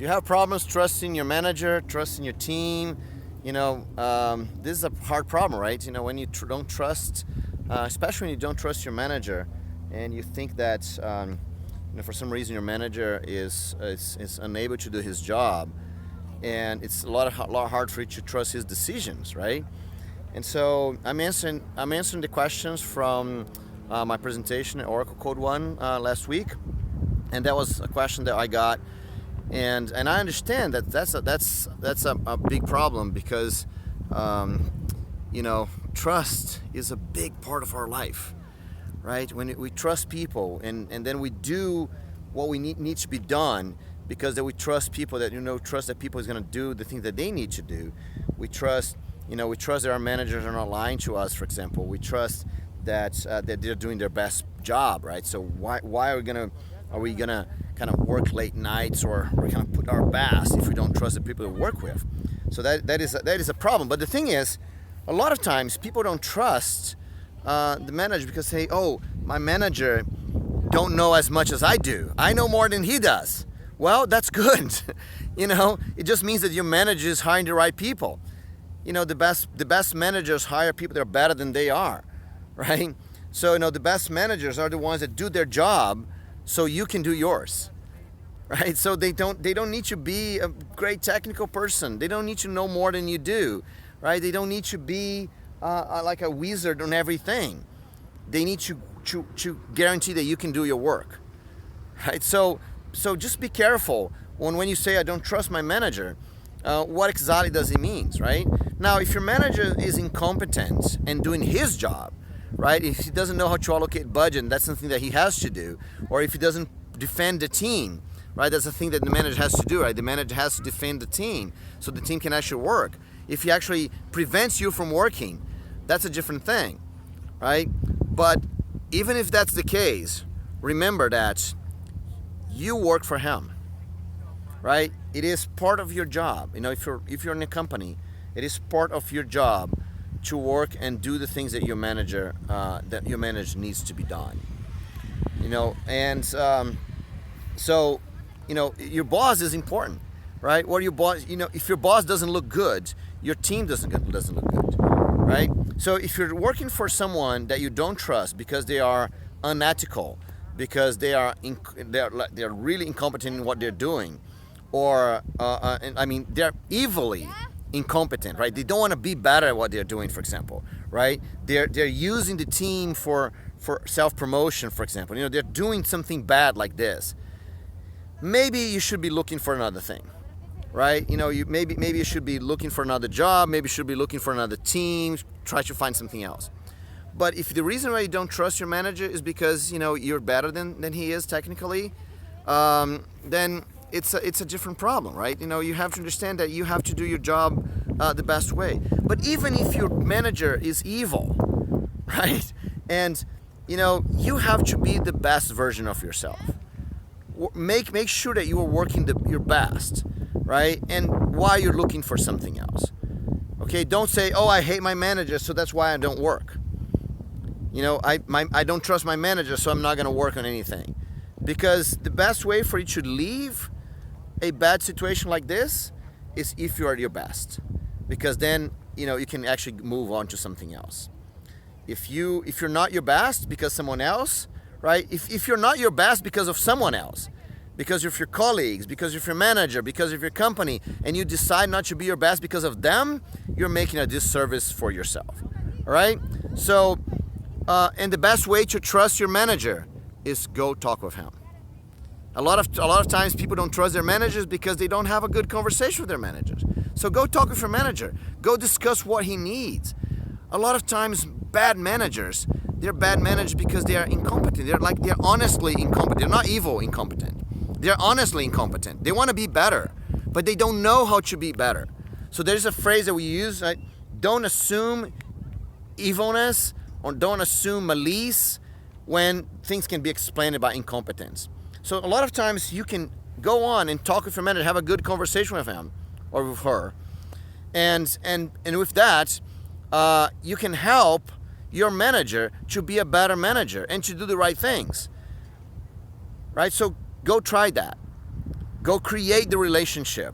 Do you have problems trusting your manager, trusting your team? This is a hard problem, right? When you don't trust, especially when you don't trust your manager, and you think that for some reason your manager is unable to do his job, and it's a lot hard for you to trust his decisions, right? And so I'm answering the questions from my presentation at Oracle Code One last week, and that was a question that I got, and I understand that that's a big problem because trust is a big part of our life, right? When we trust people and then we do what we needs to be done because that we trust people, that trust that people is going to do the things that they need to do. We trust that our managers are not lying to us, for example. We trust that they're doing their best job, right? So why are we gonna kind of work late nights or kind of put our best if we don't trust the people we work with? So that is a problem. But the thing is, a lot of times people don't trust the manager because they say, oh, my manager don't know as much as I do. I know more than he does. Well, that's good. It just means that your manager is hiring the right people. The best managers hire people that are better than they are, right? So the best managers are the ones that do their job so you can do yours, right? So they don't need to be a great technical person. They don't need to know more than you do, right? They don't need to be like a wizard on everything. They need to guarantee that you can do your work, right? So just be careful when you say I don't trust my manager. What exactly does it mean, right? Now, if your manager is incompetent and doing his job, right? If he doesn't know how to allocate budget, that's something that he has to do. Or if he doesn't defend the team, right? That's the thing that the manager has to do, right? The manager has to defend the team so the team can actually work. If he actually prevents you from working, that's a different thing, right? But even if that's the case, remember that you work for him, right? It is part of your job. If you're in a company, it is part of your job to work and do the things that your manager needs to be done. And so your boss is important, right? Or your boss, if your boss doesn't look good, your team doesn't look good, right? So if you're working for someone that you don't trust because they are unethical, because they're really incompetent in what they're doing, or they're evilly incompetent, right? They don't want to be better at what they're doing, for example, right? They're using the team for self-promotion, for example. They're doing something bad like this. Maybe you should be looking for another thing, right? Maybe you should be looking for another job. Maybe you should be looking for another team. Try to find something else. But if the reason why you don't trust your manager is because you're better than he is technically, then it's a different problem, right? You have to understand that you have to do your job the best way. But even if your manager is evil, right? And you have to be the best version of yourself. Make sure that you are working your best, right? And why you're looking for something else. Okay, don't say, oh, I hate my manager, so that's why I don't work. I don't trust my manager, so I'm not going to work on anything. Because the best way for you to leave a bad situation like this is if you are your best, because then you can actually move on to something else. If you're not your best because someone else, right? If you're not your best because of someone else, because of your colleagues, because of your manager, because of your company, and you decide not to be your best because of them, you're making a disservice for yourself. All right? So, and the best way to trust your manager is go talk with him. A lot of times people don't trust their managers because they don't have a good conversation with their managers. So go talk with your manager. Go discuss what he needs. A lot of times bad managers, they're bad managers because they are incompetent. They're honestly incompetent. They're not evil incompetent. They're honestly incompetent. They want to be better, but they don't know how to be better. So there's a phrase that we use, right? Don't assume evilness or don't assume malice when things can be explained by incompetence. So a lot of times you can go on and talk with your manager, have a good conversation with him or with her. And with that, you can help your manager to be a better manager and to do the right things. Right? So go try that. Go create the relationship.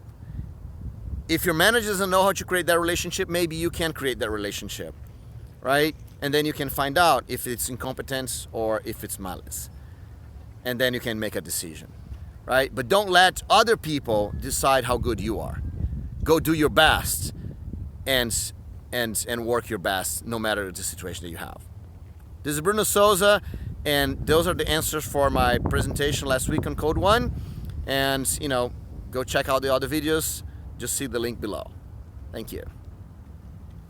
If your manager doesn't know how to create that relationship, maybe you can create that relationship, right? And then you can find out if it's incompetence or if it's malice. And then you can make a decision, right? But don't let other people decide how good you are. Go do your best and work your best no matter the situation that you have. This is Bruno Souza, and those are the answers for my presentation last week on Code One. And, go check out the other videos. Just see the link below. Thank you.